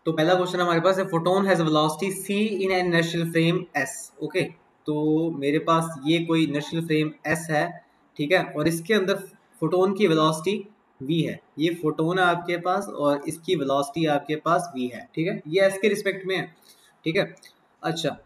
तो पहला क्वेश्चन हमारे पास है, photon has velocity c in an inertial frame s। Okay, तो मेरे पास ये कोई इनर्शियल फ्रेम s है, ठीक है, और इसके अंदर फोटोन की वेलोसिटी v है। ये फोटोन है आपके पास और इसकी वेलोसिटी आपके पास v है, ठीक है, ये s के रिस्पेक्ट में है, ठीक है। अच्छा,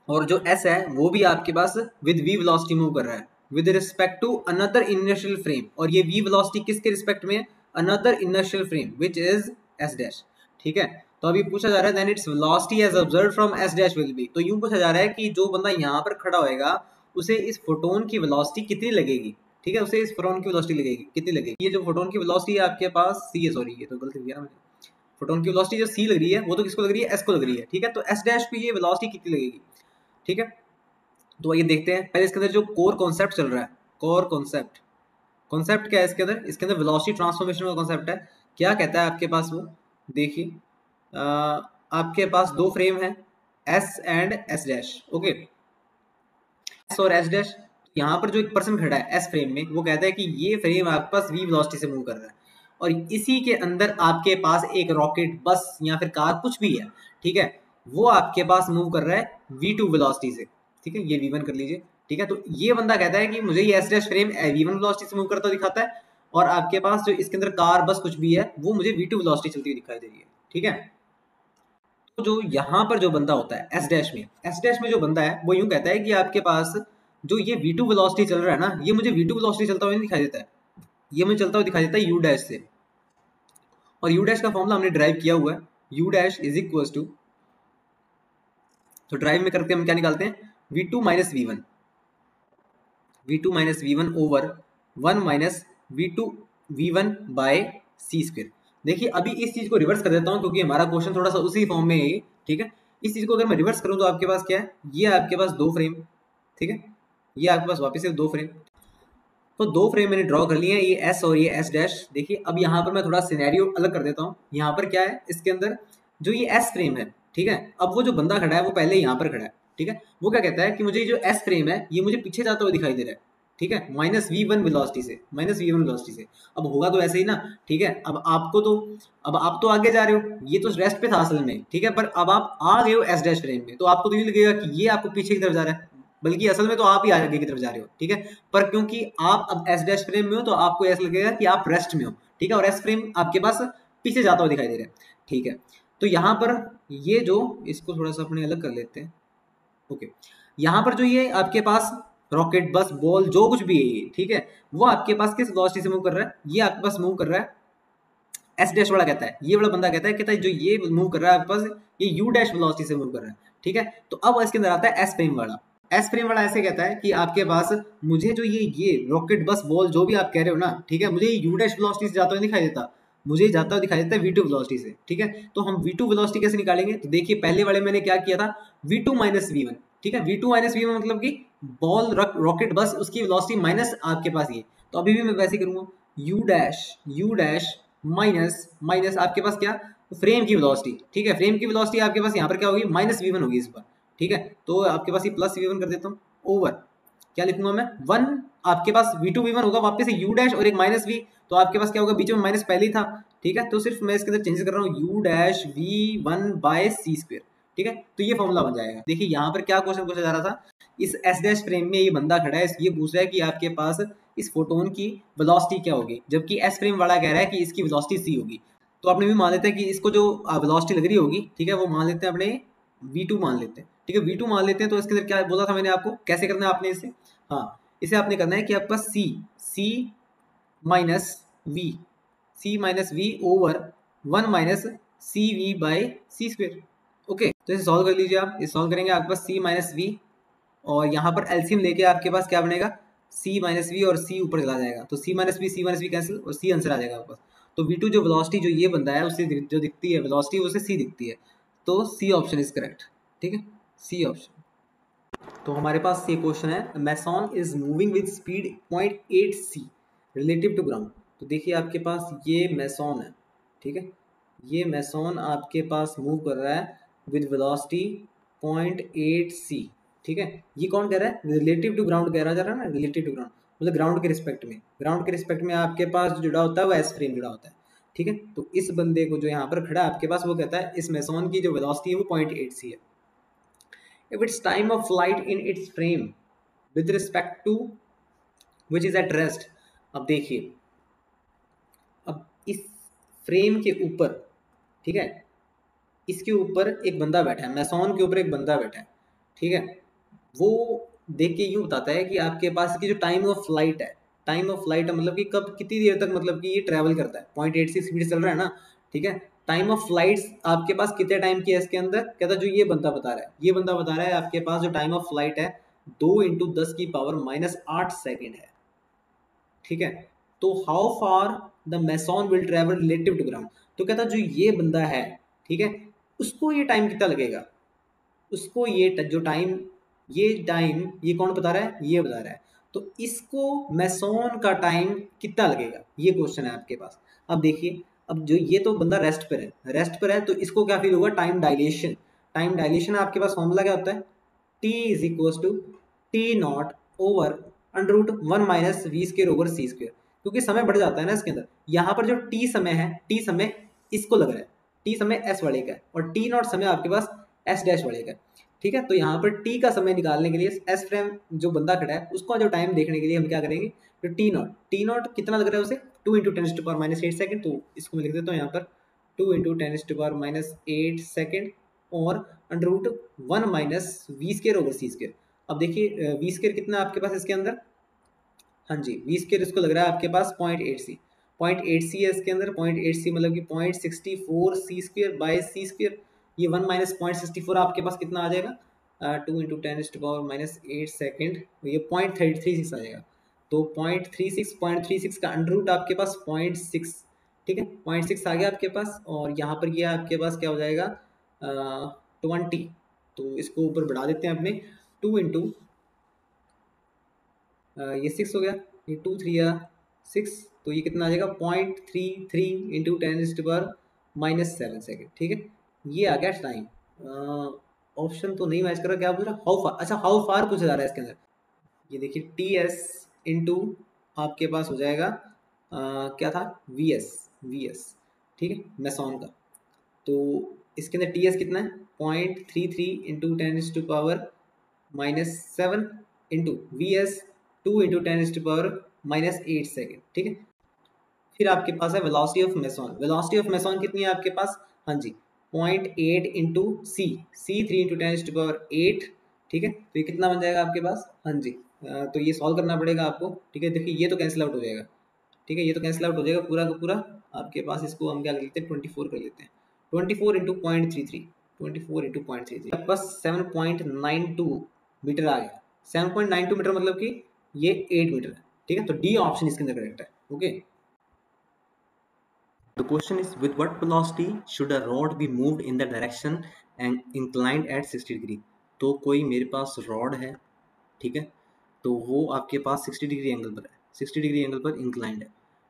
और जो s है वो भी आपके पास विद v वेलोसिटी मूव कर रहा है with respect to another inertial frame, और ये v वेलोसिटी किसके रिस्पेक्ट में है? Another inertial frame which is s dash, ठीक है। तो अभी पूछा जा रहा है then its velocity as observed from s dash will be. तो यूं पूछा जा रहा है कि जो बंदा यहाँ पर खड़ा होएगा उसे इस फोटोन की वेलोसिटी कितनी लगेगी, ठीक है, उसे इस फोटोन की वेलोसिटी लगेगी कितनी लगेगी। ये जो फोटोन की वेलोसिटी है आपके पास c है, सॉरी ये तो गलती किया ना मैंने, फोटोन की वेलोसिटी जो c लग रही है वो तो किसको लग रही है? s को लग रही है, ठीक है। तो s डैश पे ये वेलोसिटी कितनी लगेगी, ठीक है। तो आइए देखते हैं पहले इसके अंदर जो कोर कॉन्सेप्ट चल रहा है। कोर कॉन्सेप्ट, कॉन्सेप्ट क्या है इसके अंदर? इसके अंदर वेलोसिटी ट्रांसफॉर्मेशन का कॉन्सेप्ट है। क्या कहता है आपके पास वो, देखिए आपके पास दो फ्रेम है S and S dash, okay, S और एस डैश। यहाँ पर जो एक पर्सन खड़ा है एस फ्रेम में, वो कहता है कि ये फ्रेम आपके पास वी वेलोसिटी से मूव कर रहा है, और इसी के अंदर आपके पास एक रॉकेट, बस या फिर कार कुछ भी है, ठीक है, वो आपके पास मूव कर रहा है v2 वेलोसिटी से, ठीक है, ये v1 कर लीजिए, ठीक है। तो ये बंदा कहता है कि मुझे ये S dash frame v1 velocity से मूव करता दिखाता है, और आपके पास जो इसके अंदर कार बस कुछ भी है वो मुझे v2 वेलोसिटी चलती हुई दिखाई दे रही है, ठीक है। तो जो यहाँ पर जो बंदा होता है एस डैश में जो बंदा है वो यूं कहता है कि आपके पास जो ये v2 वेलोसिटी चल रहा है ना, ये मुझे v2 वेलोसिटी चलता हुआ नहीं दिखाई देता है, ये मुझे चलता हुआ दिखाई देता है u डैश से। और u डैश का फॉर्मूला हमने ड्राइव किया हुआ है, u dash is equal to, तो ड्राइव में करके हम क्या निकालते हैं? v2 minus v1, v2 minus v1 over 1 minus v2 v1 by c square. देखिए अभी इस चीज को रिवर्स कर देता हूँ क्योंकि हमारा क्वेश्चन थोड़ा सा उसी फॉर्म में है, ठीक है। इस चीज को अगर मैं रिवर्स करूँ तो आपके पास क्या है? ये आपके पास दो फ्रेम, ठीक है, ये आपके पास वापस से दो फ्रेम, तो दो फ्रेम मैंने ड्रॉ कर लिए हैं, ये एस और ये एस डैश। देखिए अब यहाँ पर मैं थोड़ा सिनेरियो अलग कर देता हूँ। यहाँ पर क्या है? इसके अंदर जो ये एस फ्रेम है, ठीक है, अब वो जो बंदा खड़ा है वो पहले यहाँ पर खड़ा है, ठीक है, वो क्या कहता है कि मुझे जो एस फ्रेम है ये मुझे पीछे जाता हुआ दिखाई दे रहा है, ठीक है, माइनस v1 वेलोसिटी से, माइनस v1 वेलोसिटी से। अब होगा तो ऐसे ही ना, ठीक है। अब आपको तो, अब आप तो आगे जा रहे हो, ये तो रेस्ट पे था असल में, ठीक है, पर अब आप आ गए हो एस डैश फ्रेम में, तो आपको तो ये लगेगा कि ये आपको पीछे की तरफ जा रहा है, बल्कि असल में तो आप ही आगे की तरफ जा रहे हो, ठीक है। पर क्योंकि आप अब एस डैश फ्रेम में हो तो आपको ऐसा लगेगा कि आप रेस्ट में हो, ठीक है, और एस फ्रेम आपके पास पीछे जाता हुआ दिखाई दे रहा है, ठीक है। तो यहाँ पर ये जो, इसको थोड़ा सा अपने अलग कर लेते हैं, ओके, यहाँ पर जो ये आपके पास रॉकेट, बस, बॉल, जो कुछ भी है ये, ठीक है, वो आपके पास किस वेलोसिटी से मूव कर रहा है? ये आपके पास मूव कर रहा है एस डैश वाला कहता है, ये वाला बंदा कहता है जो ये मूव कर रहा है आपके पास, ये यू डैश वेलोसिटी से मूव कर रहा है, ठीक है। तो अब इसके अंदर आता है एस फ्रेम वाला। एस फ्रेम वाला ऐसे कहता है कि आपके पास मुझे जो ये रॉकेट, बस, बॉल, जो भी आप कह रहे हो ना, ठीक है, मुझे ये यू डैश वेलोसिटी से जाता हुआ दिखाई देता, मुझे जाता हुआ दिखाई देता है v2 वेलोसिटी से, ठीक है। तो हम v2 वेलोसिटी कैसे निकालेंगे? तो देखिए पहले वाले मैंने क्या किया था, v2 माइनस v1, ठीक है, v2 माइनस v1 मतलब कि बॉल, रॉकेट, बस, उसकी वेलोसिटी माइनस आपके पास ये। तो अभी भी मैं वैसे ही करूंगा, यू डैश माइनस माइनस आपके पास क्या? फ्रेम की वेलोसिटी, ठीक है, फ्रेम की वेलोसिटी आपके पास यहाँ पर क्या होगी? माइनस v1 होगी इस पर, ठीक है। तो आपके पास ये प्लस v1 कर देता हूँ, ओवर क्या लिखूंगा मैं? 1, आपके पास v2 v1 होगा, वापस से u डैश और एक माइनस v, तो आपके पास क्या होगा? बीच में माइनस पहले ही था, ठीक है, तो सिर्फ मैं इसके अंदर चेंज कर रहा हूँ, u dash v1 by c square, ठीक है। तो ये फॉर्मूला बन जाएगा। देखिए यहाँ पर क्या क्वेश्चन पूछा जा रहा था, इस एस डैश फ्रेम में ये बंदा खड़ा है, ये पूछ रहा है कि आपके पास इस फोटोन की वेलोसिटी क्या होगी, जबकि एस फ्रेम वाला कह रहा है कि इसकी वेलोसिटी सी होगी। तो आपने भी मान लेते हैं कि इसको जो वेलोसिटी लग रही होगी, ठीक है, वो मान लेते हैं अपने v2 मान लेते हैं, ठीक है, v2 मान लेते हैं। तो इसके अंदर क्या बोला था मैंने आपको, कैसे करना है आपने इसे? हाँ, इसे आपने करना है कि आपका c minus v, c minus v over 1 minus c v by c square, okay. तो इसे सॉल्व कर लीजिए आप, इसे सॉल्व करेंगे आपके पास सी माइनस वी, और यहाँ पर एलसीएम लेके आपके पास क्या बनेगा? सी माइनस वी, और सी ऊपर चला जाएगा, तो सी माइनस वी कैंसिल, और सी आंसर आ जाएगा आपके पास। तो v2 जो वेलोसिटी जो ये बंदा है उससे जो दिखती है वेलोसिटी, उसे सी दिखती है, तो सी ऑप्शन इज करेक्ट, ठीक है, सी ऑप्शन। तो हमारे पास ये क्वेश्चन है, meson is moving with speed 0.8 c relative to ground. तो देखिए आपके पास ये मैसॉन है, ठीक है, ये मैसॉन आपके पास मूव कर रहा है विद वेलोसिटी 0.8 सी, ठीक है। ये कौन कह रहा है? रिलेटिव टू ग्राउंड कह रहा जा रहा है ना, रिलेटिव टू ग्राउंड मतलब ग्राउंड के रिस्पेक्ट में, ग्राउंड के रिस्पेक्ट में आपके पास जुड़ा होता है वो एस फ्रेम जुड़ा होता है, ठीक है। तो इस बंदे को जो यहाँ पर खड़ा है आपके पास, वो कहता है इस मेसॉन की जो वेलोसिटी है वो 0.8c है। If its time of flight in its frame with respect to which is at rest. अब देखिए, अब इस फ्रेम के ऊपर, ठीक है, इसके ऊपर एक बंदा बैठा है, मैसॉन के ऊपर एक बंदा बैठा है, ठीक है। वो देख के यूँ बताता है कि आपके पास की जो टाइम ऑफ फ्लाइट है, टाइम ऑफ फ्लाइट है मतलब कि कब कितनी देर तक मतलब कि ये ट्रैवल करता है, 0.86 स्पीड से चल रहा है ना, ठीक है। टाइम ऑफ फ्लाइट्स आपके पास कितने टाइम की है इसके अंदर, कहता है जो ये बंदा बता रहा है, ये बंदा बता रहा है आपके पास जो टाइम ऑफ फ्लाइट है 2 × 10⁻⁸ है, ठीक है। तो how far the meson will travel relative to ground. तो कहता जो ये बंदा है, ठीक है, उसको ये टाइम कितना लगेगा, उसको ये जो टाइम, ये कौन बता रहा है, ये बता रहा है। तो इसको मैसॉन का टाइम कितना लगेगा, ये क्वेश्चन है आपके पास। अब देखिए, अब जो ये तो बंदा रेस्ट पर है तो इसको क्या फील होगा, टाइम डायलेशन। टाइम डायलेशन आपके पास फॉर्मूला क्या होता है, T is equal to T not over √1 - v² / c², क्योंकि समय बढ़ जाता है ना इसके अंदर। यहाँ पर जो टी समय है, टी समय इसको लग रहा है, टी समय एस वाले का है, और टी नॉट समय आपके पास एस डैश वाले का है, ठीक है। तो यहाँ पर टी का समय निकालने के लिए एस फ्रेम जो बंदा खड़ा है उसका जो टाइम देखने के लिए हम क्या करेंगे, तो टी नॉट कितना लग रहा है उसे, 2 × 10⁻⁸ सेकंड। तो इसको मैं लिख देता हूँ यहाँ पर 2 × 10⁻⁸ सेकंड और √1 - v² / c²। अब देखिए v² कितना है आपके पास इसके अंदर, हाँ जी, v² इसको लग रहा है आपके पास 0.8c है इसके अंदर। 0.8c मतलब कि 0.64c² / c²। ये 1 - 0.64 आपके पास कितना आ जाएगा, 2 × 10⁻⁸ सेकंड, ये 0.36 आ जाएगा। तो 0.36 का अंडर रूट आपके पास 0.6, ठीक है, 0.6 आ गया आपके पास। और यहाँ पर ये आपके पास क्या हो जाएगा, 20। तो इसको ऊपर बढ़ा देते हैं अपने, 2 इंटू ये 6 हो गया, ये 2 3 या 6, तो ये कितना आ जाएगा 0.33 × 10⁻⁻7 सेकेंड, ठीक है। ये आ गया टाइम। ऑप्शन तो नहीं मैच कर रहा, क्या पूछ रहा, हाउ फार, अच्छा हाउ फार पूछा जा रहा है इसके अंदर। ये देखिए टी एस इंटू आपके पास हो जाएगा क्या था, वी एस, ठीक है, मैसॉन का। तो इसके अंदर टी एस कितना है, 0.33 × 10⁻⁻7 इंटू वी एस 2 × 10⁻⁻8 सेकेंड, ठीक है। फिर आपके पास है velocity of Mason. Velocity of Mason कितनी है आपके पास, हाँ जी, 0.8 इंटू सी 3 × 10⁸, ठीक है। तो ये कितना बन जाएगा आपके पास, हाँ जी, तो ये सॉल्व करना पड़ेगा आपको, ठीक है। देखिए ये तो कैंसिल आउट हो जाएगा, ठीक है, ये तो कैंसिल आउट हो जाएगा पूरा का पूरा आपके पास। इसको हम क्या कर लेते हैं, 24 कर लेते हैं, 24 इंटू 0.33, 24 इंटू 0.33 आपके पास 7.92 मीटर आ गया। 7.92 मीटर मतलब कि ये 8 मीटर है, ठीक है। तो डी ऑप्शन इसके अंदर करेक्ट है, okay. The question is, with what velocity should a rod be moved in the direction and inclined at 60 degree. तो कोई मेरे पास रॉड है, ठीक है, तो वो आपके पास 60 डिग्री एंगल पर है, 60 डिग्री एंगल पर इंक्लाइंड है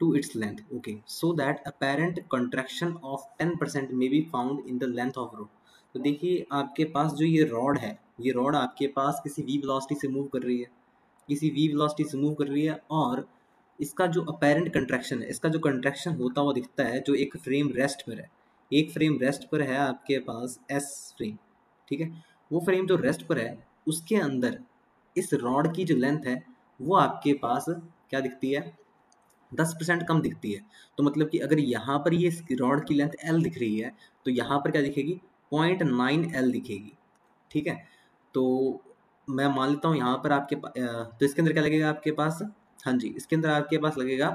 to its length, okay, so that apparent contraction of 10% may be found in the length of rod. तो देखिए आपके पास जो ये रॉड है, ये रॉड आपके पास किसी v वेलोसिटी से मूव कर रही है, किसी v वेलोसिटी से मूव कर रही है, और इसका जो अपेरेंट कंट्रैक्शन है, इसका जो कंट्रैक्शन होता हुआ दिखता है, जो एक फ्रेम रेस्ट पर है, एक फ्रेम रेस्ट पर है आपके पास एस फ्रेम, ठीक है। वो फ्रेम जो रेस्ट पर है उसके अंदर इस रॉड की जो लेंथ है वो आपके पास क्या दिखती है, 10% कम दिखती है। तो मतलब कि अगर यहाँ पर ये रॉड की लेंथ L दिख रही है तो यहाँ पर क्या दिखेगी, 0.9L दिखेगी, ठीक है। तो मैं मान लेता हूँ यहाँ पर आपके तो इसके अंदर क्या लगेगा आपके पास, हाँ जी, इसके अंदर आपके पास लगेगा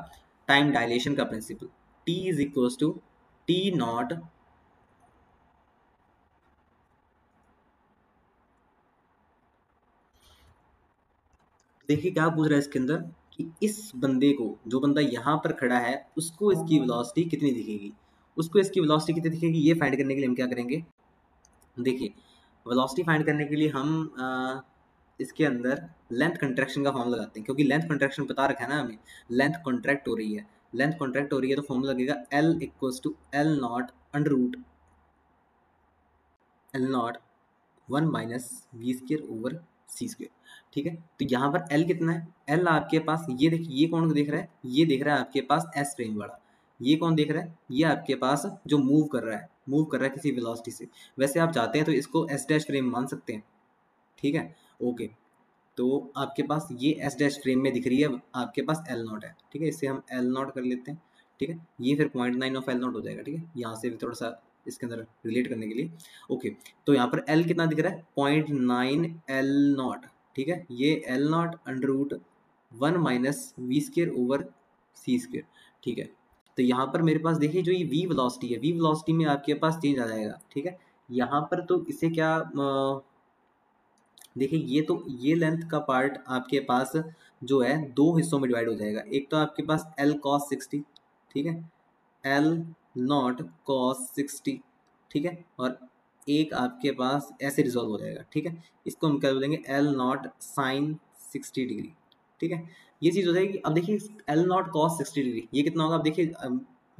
टाइम डायलेशन का principle, T is equal to T not देखिए क्या पूछ रहा है इसके अंदर कि इस बंदे को, जो बंदा यहाँ पर खड़ा है, उसको इसकी वेलोसिटी कितनी दिखेगी, उसको इसकी वेलोसिटी कितनी दिखेगी, ये फाइंड करने के लिए हम क्या करेंगे। देखिए वेलोसिटी फाइंड करने के लिए हम इसके अंदर लेंथ कंट्रैक्शन का फॉर्म लगाते हैं, क्योंकि लेंथ कंट्रैक्शन बता रखा है ना हमें, लेंथ कॉन्ट्रैक्ट हो रही है, लेंथ कॉन्ट्रैक्ट हो रही है, तो फॉर्मूला लगेगा L equals to L not under root L not 1 - v²/c², ठीक है। तो यहाँ पर L कितना है, L आपके पास ये देखिए, ये कौन देख रहा है, ये देख रहा है आपके पास एस फ्रेम वाला, ये कौन देख रहा है, ये आपके पास जो मूव कर रहा है किसी वेलोसिटी से। वैसे आप चाहते हैं तो इसको एस डैश फ्रेम मान सकते हैं, ठीक है। ओके, तो आपके पास ये एस डैश फ्रेम में दिख रही है, आपके पास एल नॉट है, ठीक है। इससे हम एल नॉट कर लेते हैं, ठीक है। ये फिर 0.9 ऑफ एल नॉट हो जाएगा, ठीक है। यहाँ से भी थोड़ा सा इसके अंदर रिलेट करने के लिए, ओके। तो यहाँ पर एल कितना दिख रहा है, 0.9 एल नॉट, ठीक है। ये L not under root 1 minus V square over C square, ठीक है। तो यहाँ पर मेरे पास देखिए जो ये वी वेलोसिटी है, वी वेलोसिटी में आपके पास चेंज आ जाएगा, ठीक है। यहाँ पर तो इसे क्या देखिए, ये तो ये लेंथ का पार्ट आपके पास जो है दो हिस्सों में डिवाइड हो जाएगा। एक तो आपके पास एल कॉस 60, ठीक है, एल नॉट कॉस 60, ठीक है। और एक आपके पास ऐसे रिजॉल्व हो जाएगा, ठीक है। इसको हम क्या बोलेंगे, एल नॉट साइन 60 डिग्री, ठीक है। ये चीज़ हो जाएगी। अब देखिए एल नॉट कॉस 60 डिग्री ये कितना होगा, अब देखिए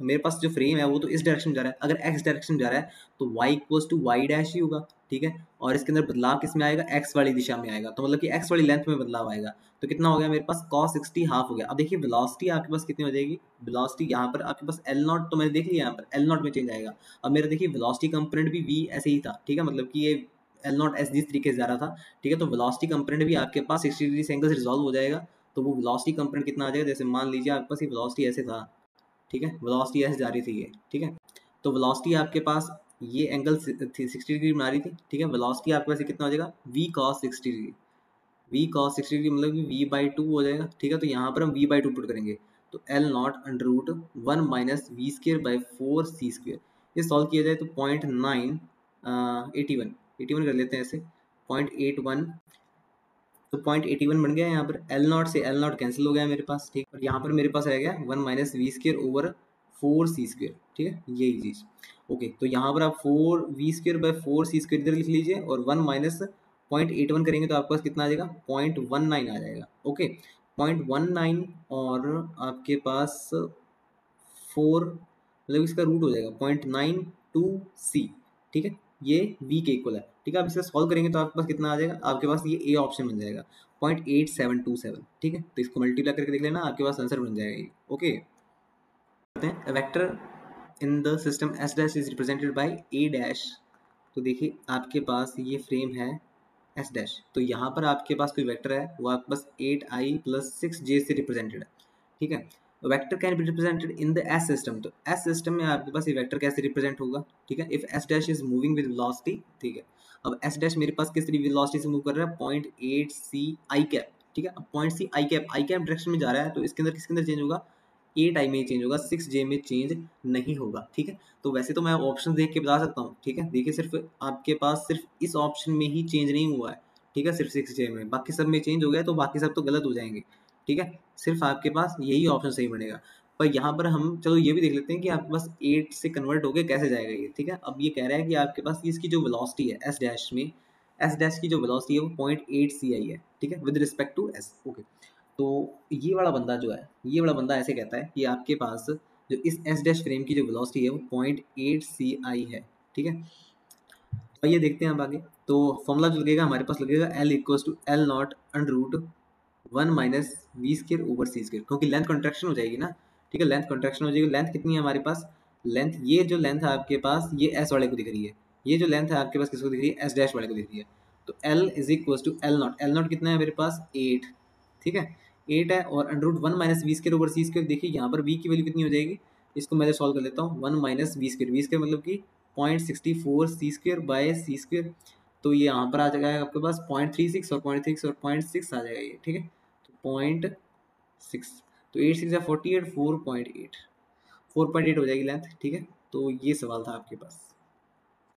मेरे पास जो फ्रेम है वो तो इस डायरेक्शन में जा रहा है, अगर एक्स डायरेक्शन में जा रहा है तो y equals to y dash ही होगा, ठीक है। और इसके अंदर बदलाव किस में आएगा, एक्स वाली दिशा में आएगा, तो मतलब कि एक्स वाली लेंथ में बदलाव आएगा। तो कितना हो गया मेरे पास, cos 60 हाफ हो गया। अब देखिए वेलोसिटी आपके पास कितनी हो जाएगी, वेलोसिटी यहाँ पर आपके पास एल नॉट तो मैंने देख लिया, यहाँ पर एल नॉट में चेंज आएगा। अब मेरा देखिए वेलोसिटी कंपोनेंट भी वी ऐसे ही था, ठीक है, मतलब कि ये एल नॉट एस जिस तरीके से जा रहा था, ठीक है। तो वेलोसिटी कंपोनेंट भी आपके पास 60 डिग्री से एंगल से रिजॉल्व हो जाएगा। तो वो वेलोसिटी कंपोनेंट कितना आ जाएगा, जैसे मान लीजिए आपके पास ये वेलोसिटी ऐसे था, ठीक है, वेलोसिटी ऐसे जा रही थी ये, ठीक है। तो वेलोसिटी आपके पास ये एंगल 60 डिग्री बना रही थी, ठीक है। वेलोसिटी आपके पास कितना हो जाएगा, v cos 60 degree, v cos 60 degree मतलब कि v/2 हो जाएगा, ठीक है। तो यहाँ पर हम v/2 पुट करेंगे, तो L not under root 1 minus V square by 4 C square. ये सॉल्व किया जाए तो 0.9 81 कर लेते हैं ऐसे, 0.81, तो 0.81 बन गया। यहाँ पर एल नॉट से एल नॉट कैंसिल हो गया मेरे पास, ठीक। और यहाँ पर मेरे पास रह गया 1 minus V square over 4 C square, ठीक है, यही चीज़। ओके, तो यहाँ पर आप 4 V square by 4 C square इधर लिख लीजिए, और 1 माइनस 0.81 करेंगे तो आपके पास कितना आ जाएगा, 0.19 आ जाएगा, ओके। 0.19 और आपके पास 4 मतलब इसका रूट हो जाएगा 0.92 सी, ठीक है। ये v के इक्वल है, ठीक है। आप इसे सॉल्व करेंगे तो आपके पास कितना आ जाएगा, आपके पास ये ए ऑप्शन बन जाएगा 0.8727, ठीक है। तो इसको मल्टीप्लाई करके देख लेना, आपके पास आंसर बन जाएगा ये, ओके। करते हैं vector in the system S dash is represented by A dash. तो देखिए आपके पास ये फ्रेम है एस डैश, तो यहाँ पर आपके पास कोई वेक्टर है, वो आपके पास 8i प्लस 6j से रिप्रेजेंटेड है, ठीक है। Vector can be represented in the S system, तो एस सिस्टम में आपके पास ये वेक्टर कैसे रिप्रेजेंट होगा, ठीक है। If S dash is moving with velocity, ठीक है। अब एस डैश मेरे पास किस तरीके वेलोसिटी से मूव कर रहा है, 0.8 सी आई कैप, ठीक है। अब 0.8 आई कैप डायरेक्शन में जा रहा है, तो इसके अंदर किसके अंदर चेंज होगा, 8i में चेंज होगा, 6j में चेंज नहीं होगा, ठीक है। तो वैसे तो मैं ऑप्शन देख के बता सकता हूँ, ठीक है। देखिए सिर्फ आपके पास सिर्फ इस ऑप्शन में ही चेंज नहीं हुआ है, ठीक है, सिर्फ 6j में, बाकी सब में चेंज हो गया, तो बाकी सब तो गलत हो जाएंगे, ठीक है। सिर्फ आपके पास यही ऑप्शन सही बनेगा। पर यहाँ पर हम चलो ये भी देख लेते हैं कि आपके पास 8 से कन्वर्ट होके कैसे जाएगा ये, ठीक है। अब ये कह रहा है कि आपके पास इसकी जो वेलोसिटी है एस डैश में, एस डैश की जो वेलोसिटी है वो 0.8 सी आई है, ठीक है, with respect to S, okay. तो ये वाला बंदा जो है, ये वाला बंदा ऐसे कहता है कि आपके पास जो इस एस डैश फ्रेम की जो वेलोसिटी है वो 0.8 सी आई है, ठीक है। तो ये देखते हैं अब आगे। तो फॉर्मूला जो लगेगा हमारे पास लगेगा L equals to L not under root 1 minus V square over C square, क्योंकि लेंथ कॉन्ट्रैक्शन हो जाएगी ना, ठीक है। लेंथ कॉन्ट्रैक्शन हो जाएगी। लेंथ कितनी है हमारे पास, लेंथ ये जो लेंथ है आपके पास ये एस वाले को दिख रही है, ये जो लेंथ है आपके पास किसको दिख रही है, एस डैश वाले को दिख रही है। तो L is equals to L not कितना है मेरे पास 8, ठीक है, 8 है। और under root 1 minus V square over C square, देखिए यहाँ पर वी की वैल्यू कितनी हो जाएगी, इसको मैं सॉल्व कर लेता हूँ। 1 माइनस वी स्क्र मतलब कि 0.64 सी स्क्र बाय सी स्क्र, तो ये यहाँ पर आ जाएगा आपके पास 0.36 और 0.6 और 0.6 आ जाएगा ये, ठीक है। तो 0.6, तो 8 6 48, 4.8 हो जाएगी लेंथ, ठीक है। तो ये सवाल था आपके पास।